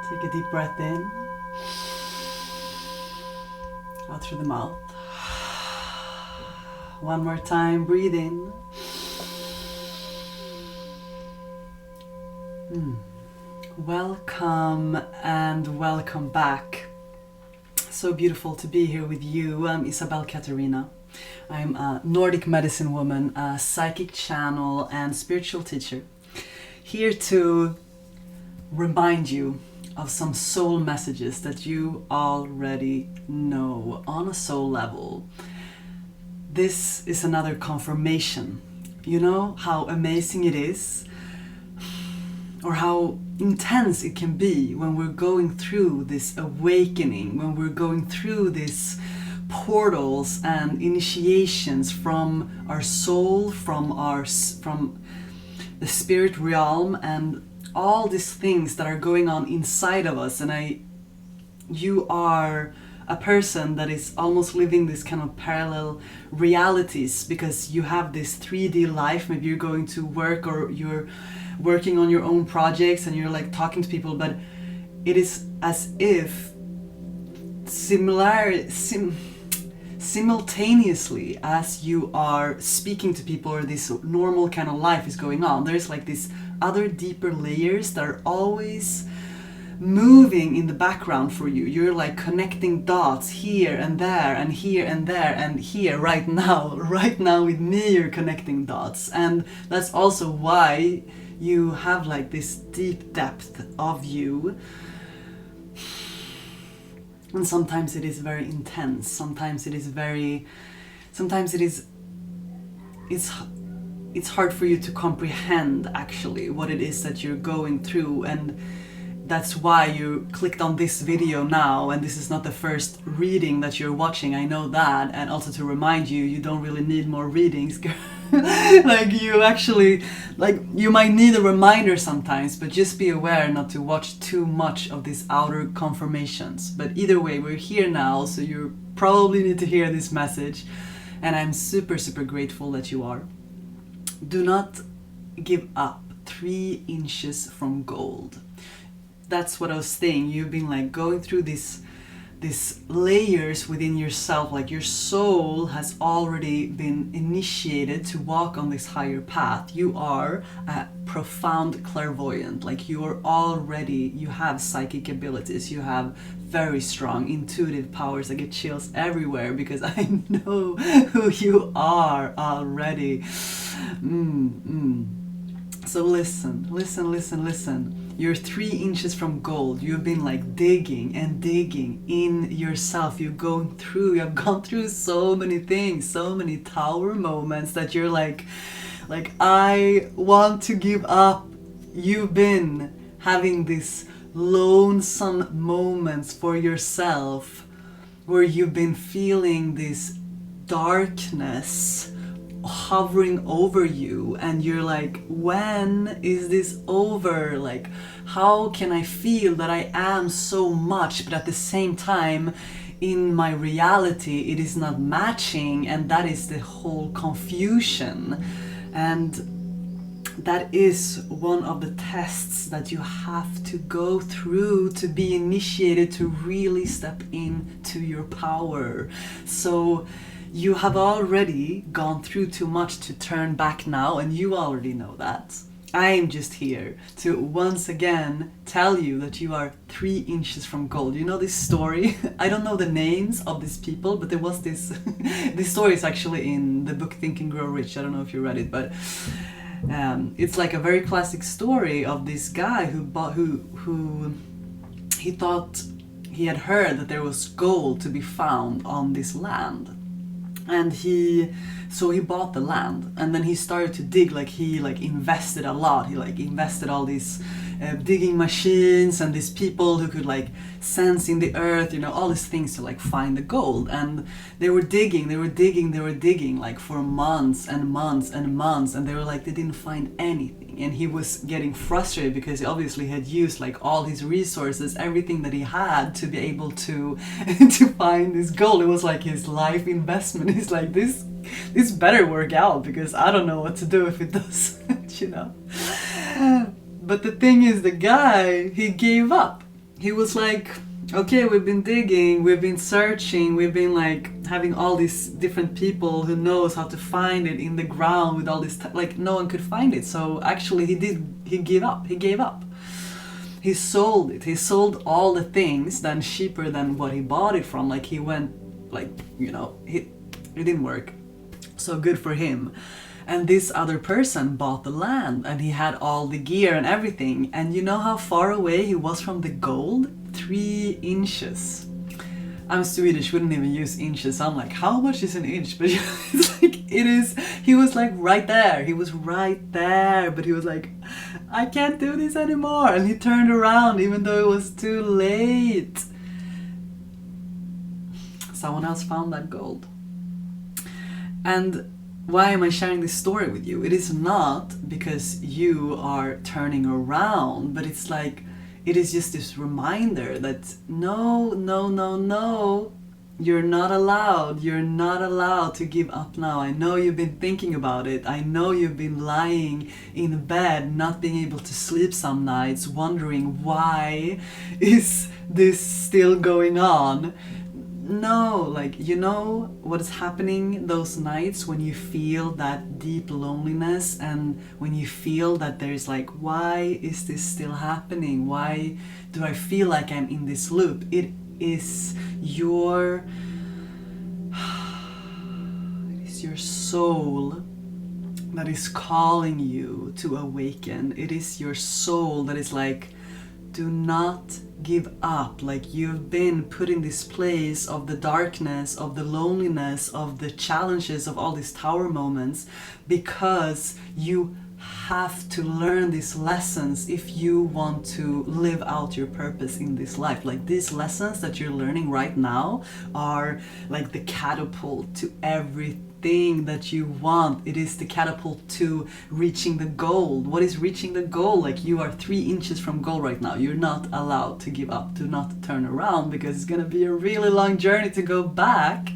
Take a deep breath in, out through the mouth. One more time, breathe in. Welcome and welcome back. So beautiful to be here with you. I'm Isabel Katarina. I'm a Nordic medicine woman, a psychic channel and spiritual teacher. Here to remind you of some soul messages that you already know on a soul level. This is another confirmation. You know how amazing it is, or how intense it can be when we're going through this awakening, when we're going through these portals and initiations from our soul, from the spirit realm, and all these things that are going on inside of us. And you are a person that is almost living this kind of parallel realities, because you have this 3D life. Maybe you're going to work, or you're working on your own projects, and you're like talking to people, but it is as if simultaneously as you are speaking to people, or this normal kind of life is going on, there's like these other deeper layers that are always moving in the background for you. You're like connecting dots here and there and here and there and here right now with me. You're connecting dots, and that's also why you have like this deep depth of you. And sometimes it is very intense, sometimes it's hard for you to comprehend actually what it is that you're going through. And that's why you clicked on this video now, and this is not the first reading that you're watching, I know that. And also to remind you, you don't really need more readings. Like you might need a reminder sometimes, but just be aware not to watch too much of these outer confirmations. But either way, we're here now, so you probably need to hear this message, and I'm super, super grateful that you are. Do not give up 3 inches from gold. That's what I was saying. You've been like going through these layers within yourself, like your soul has already been initiated to walk on this higher path. You are a profound clairvoyant, like you have psychic abilities, you have very strong intuitive powers. I get chills everywhere because I know who you are already. So listen. You're 3 inches from gold. You've been like digging and digging in yourself. You have gone through so many things, so many tower moments that you're like I want to give up. You've been having these lonesome moments for yourself, where you've been feeling this darkness hovering over you, and you're like, when is this over? Like, how can I feel that I am so much, but at the same time in my reality it is not matching? And that is the whole confusion. And that is one of the tests that you have to go through to be initiated, to really step into your power. So you have already gone through too much to turn back now, and you already know that. I am just here to once again tell you that you are 3 inches from gold. You know this story? I don't know the names of these people, but there was this this story is actually in the book Think and Grow Rich. I don't know if you read it, but it's like a very classic story of this guy who he thought he had heard that there was gold to be found on this land. And he bought the land, and then he started to dig. Like he invested a lot. He invested all these digging machines and these people who could like sense in the earth, all these things to like find the gold. And they were digging like for months and months and months, and they didn't find anything. And he was getting frustrated because he obviously had used like all his resources, everything that he had to be able to to find this gold. It was like his life investment. He's like, this better work out, because I don't know what to do if it doesn't. But the thing is, the guy, he gave up. he was like, okay, we've been digging, we've been searching, we've been like having all these different people who knows how to find it in the ground with all this like no one could find it. So actually he gave up. He sold it. He sold all the things then cheaper than what he bought it from. Like he went, like, you know, it didn't work. So good for him. And this other person bought the land and he had all the gear and everything. And you know how far away he was from the gold? 3 inches. I'm Swedish, wouldn't even use inches. I'm like, how much is an inch? But it's like, it is, he was like right there. He was right there. But he was like, I can't do this anymore. And he turned around even though it was too late. Someone else found that gold. And why am I sharing this story with you? It is not because you are turning around, but it's like, it is just this reminder that no, you're not allowed to give up now. I know you've been thinking about it. I know you've been lying in bed, not being able to sleep some nights, wondering why is this still going on. No, like, you know what is happening those nights when you feel that deep loneliness and when you feel that there's like, why is this still happening? Why do I feel like I'm in this loop? It is your soul that is calling you to awaken. It is your soul that is like, do not give up. Like, you've been put in this place of the darkness, of the loneliness, of the challenges, of all these tower moments, because you have to learn these lessons if you want to live out your purpose in this life. Like, these lessons that you're learning right now are like the catapult to everything that you want. It is the catapult to reaching the goal. What is reaching the goal? Like, you are 3 inches from goal right now. You're not allowed to give up. Do not turn around, because it's gonna be a really long journey to go back.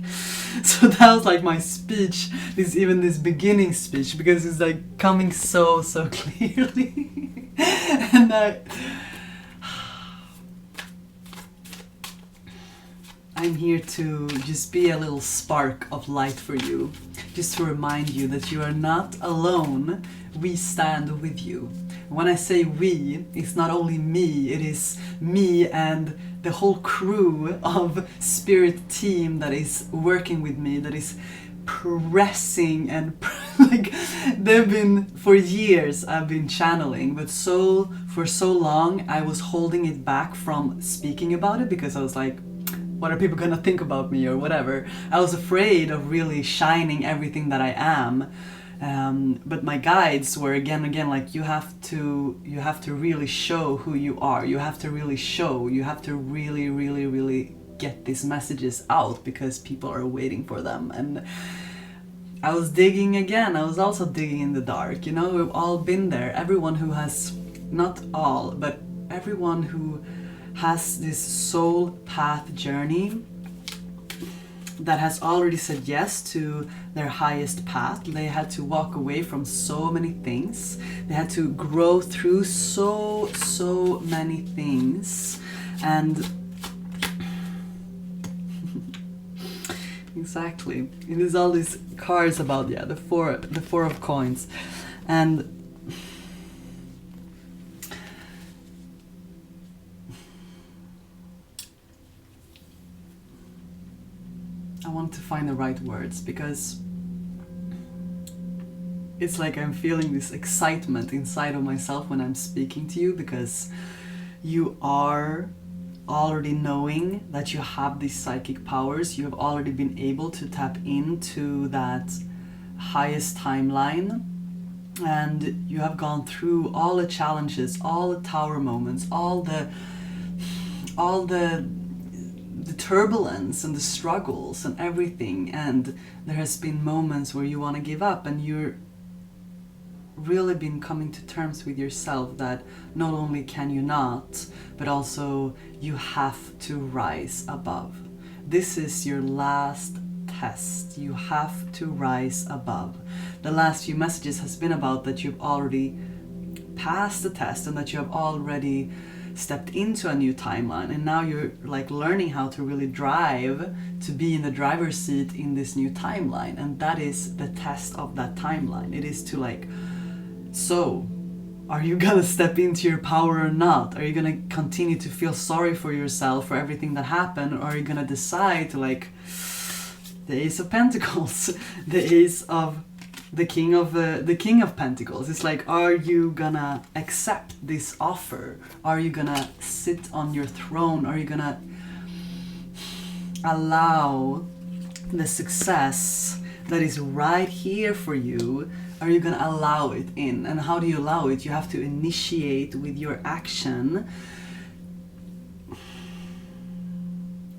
So that was like my speech, this beginning speech, because it's like coming so clearly. And I'm here to just be a little spark of light for you, just to remind you that you are not alone. We stand with you. When I say we, it's not only me, it is me and the whole crew of spirit team that is working with me, that is pressing and like, they've been, for years I've been channeling, but for so long I was holding it back from speaking about it, because I was like, what are people gonna think about me or whatever. I was afraid of really shining everything that I am. But my guides were again like, you have to really show who you are. You have to really get these messages out, because people are waiting for them. And I was digging again. I was also digging in the dark. You know, we've all been there. Everyone who has, not all, but everyone who has this soul path journey that has already said yes to their highest path. They had to walk away from so many things. They had to grow through so many things. And exactly, it is all these cards about, yeah, the four of coins. And I want to find the right words, because it's like I'm feeling this excitement inside of myself when I'm speaking to you, because you are already knowing that you have these psychic powers. You have already been able to tap into that highest timeline, and you have gone through all the challenges, all the tower moments, all the turbulence and the struggles and everything. And there has been moments where you want to give up, and you're really been coming to terms with yourself that not only can you not, but also you have to rise above. This is your last test. You have to rise above. The last few messages has been about that you've already passed the test, and that you have already stepped into a new timeline, and now you're like learning how to really drive, to be in the driver's seat in this new timeline. And that is the test of that timeline. It is to like, so are you gonna step into your power or not? Are you gonna continue to feel sorry for yourself for everything that happened, or are you gonna decide to like, the Ace of Pentacles, the Ace of the King of Pentacles? It's like, are you gonna accept this offer? Are you gonna sit on your throne? Are you gonna allow the success that is right here for you? Are you gonna allow it in? And how do you allow it? You have to initiate with your action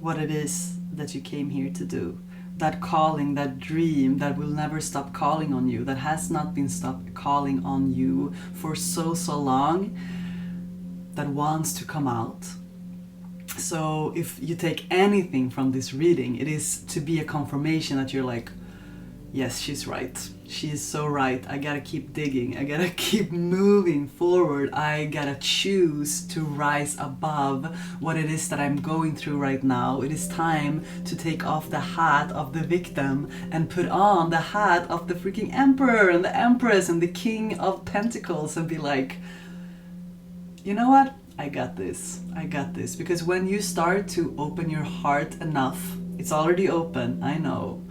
what it is that you came here to do. That calling, that dream that will never stop calling on you, that has not been stopped calling on you for so long, that wants to come out. So if you take anything from this reading, it is to be a confirmation that you're like, yes, she's right. She is so right. I gotta keep digging. I gotta keep moving forward. I gotta choose to rise above what it is that I'm going through right now. It is time to take off the hat of the victim and put on the hat of the freaking Emperor and the Empress and the King of Pentacles, and be like, you know what? I got this. I got this. Because when you start to open your heart enough, it's already open, I know.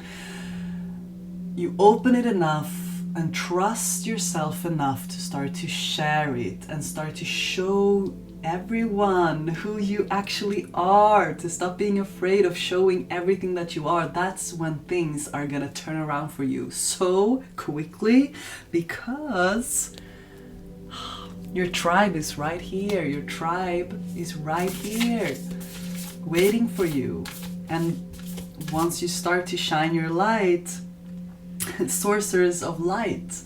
You open it enough and trust yourself enough to start to share it and start to show everyone who you actually are, to stop being afraid of showing everything that you are. That's when things are gonna turn around for you so quickly, because your tribe is right here. Your tribe is right here waiting for you. And once you start to shine your light, sorcerers of light,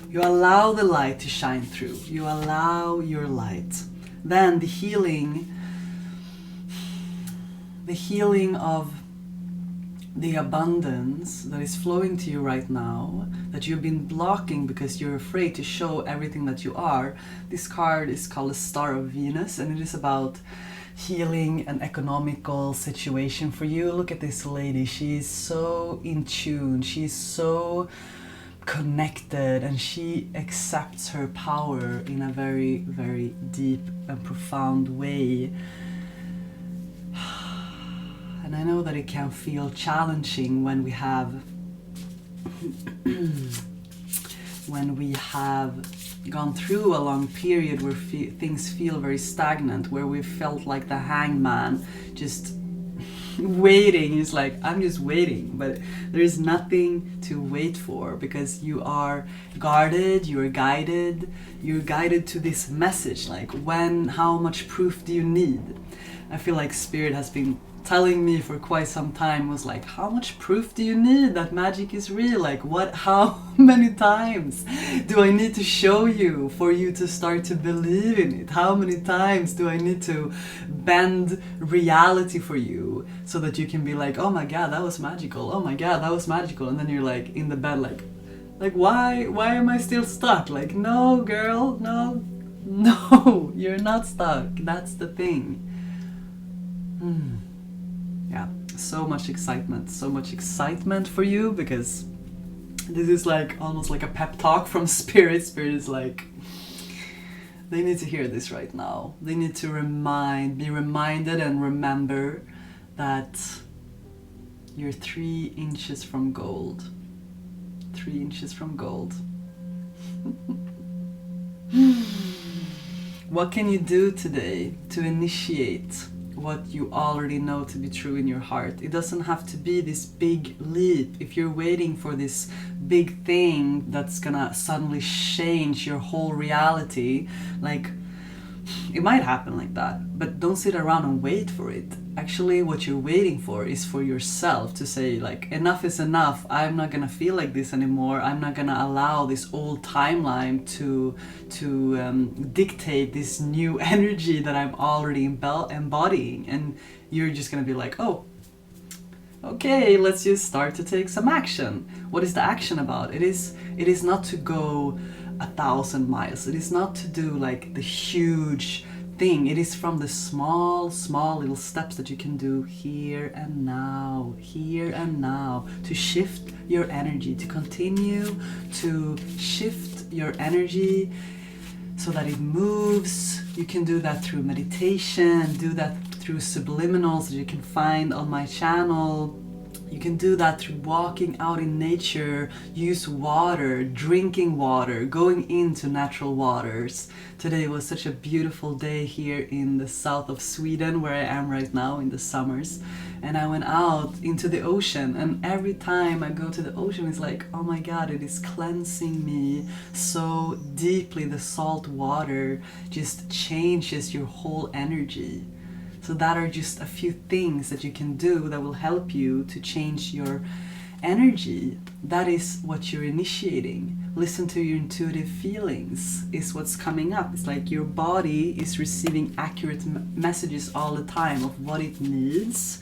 you allow the light to shine through. You allow your light. Then the healing of the abundance that is flowing to you right now, that you've been blocking because you're afraid to show everything that you are. This card is called the Star of Venus, and it is about healing an economical situation for you. Look at this lady. She's so in tune. She's so connected, and she accepts her power in a very, very deep and profound way. And I know that it can feel challenging when we have gone through a long period where things feel very stagnant, where we felt like the hangman, just waiting. He's like, I'm just waiting, but there is nothing to wait for, because you are guarded, you're guided to this message. Like, how much proof do you need? I feel like Spirit has been telling me for quite some time, was like, how much proof do you need that magic is real? Like, how many times do I need to show you for you to start to believe in it? How many times do I need to bend reality for you so that you can be like, oh my god, that was magical, oh my god, that was magical, and then you're like in the bed like why am I still stuck? Like, no girl, no, you're not stuck. That's the thing. Yeah, so much excitement for you, because this is like almost like a pep talk from Spirit. Spirit is like, they need to hear this right now. They need to be reminded and remember that you're 3 inches from gold. 3 inches from gold. What can you do today to initiate what you already know to be true in your heart? It doesn't have to be this big leap. If you're waiting for this big thing that's gonna suddenly change your whole reality, like, it might happen like that, but don't sit around and wait for it. Actually, what you're waiting for is for yourself to say, like, enough is enough. I'm not gonna feel like this anymore. I'm not gonna allow this old timeline to dictate this new energy that I'm already embodying. And you're just gonna be like, oh, okay, let's just start to take some action. What is the action about? It is not to go 1,000 miles. It is not to do like the huge thing. It is from the small little steps that you can do here and now, to shift your energy, to continue to shift your energy so that it moves. You can do that through meditation, do that through subliminals that you can find on my channel. You can do that through walking out in nature, use water, drinking water, going into natural waters. Today was such a beautiful day here in the south of Sweden, where I am right now in the summers. And I went out into the ocean, and every time I go to the ocean, it's like, oh my God, it is cleansing me so deeply. The salt water just changes your whole energy. So that are just a few things that you can do that will help you to change your energy. That is what you're initiating. Listen to your intuitive feelings is what's coming up. It's like your body is receiving accurate messages all the time of what it needs.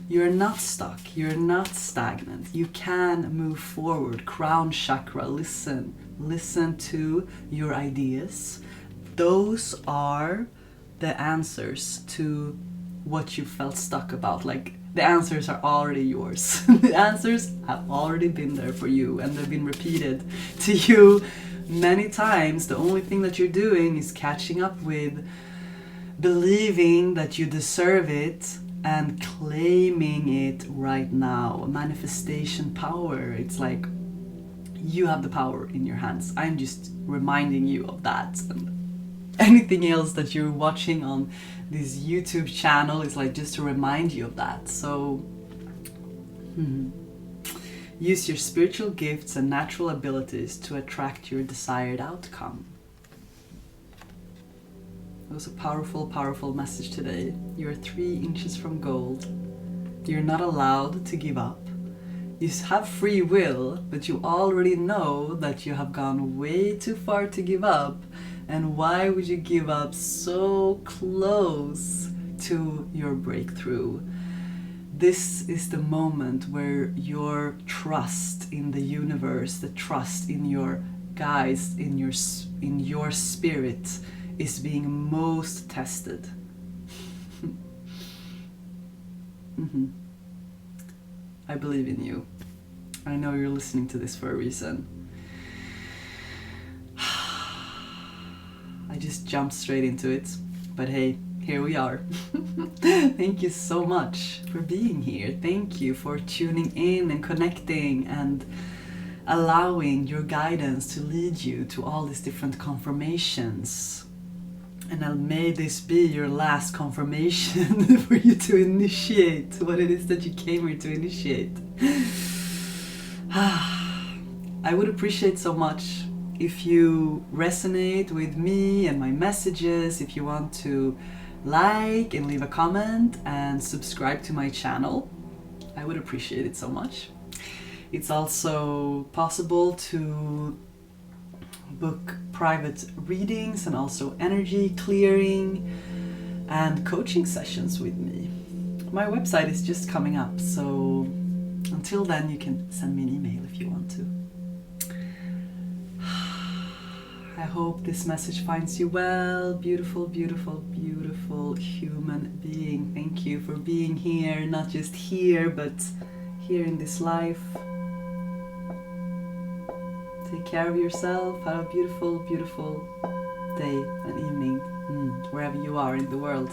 You're not stuck. You're not stagnant. You can move forward. Crown chakra, listen. Listen to your ideas. Those are the answers to what you felt stuck about. Like, the answers are already yours. The answers have already been there for you, and they've been repeated to you many times. The only thing that you're doing is catching up with believing that you deserve it and claiming it right now. Manifestation power. It's like you have the power in your hands. I'm just reminding you of that. And anything else that you're watching on this YouTube channel is like just to remind you of that. So use your spiritual gifts and natural abilities to attract your desired outcome. It was a powerful message today. You're 3 inches from gold. You're not allowed to give up. You have free will, but you already know that you have gone way too far to give up. And why would you give up so close to your breakthrough? This is the moment where your trust in the universe, the trust in your guides, in your spirit is being most tested. I believe in you. I know you're listening to this for a reason. I just jumped straight into it, but hey, here we are. Thank you so much for being here. Thank you for tuning in and connecting and allowing your guidance to lead you to all these different confirmations. And may this be your last confirmation for you to initiate what it is that you came here to initiate. I would appreciate so much if you resonate with me and my messages, if you want to like and leave a comment and subscribe to my channel. I would appreciate it so much. It's also possible to book private readings and also energy clearing and coaching sessions with me. My website is just coming up, so until then you can send me an email if you want to. I hope this message finds you well. Beautiful, beautiful, beautiful human being. Thank you for being here, not just here, but here in this life. Take care of yourself. Have a beautiful, beautiful day and evening, wherever you are in the world.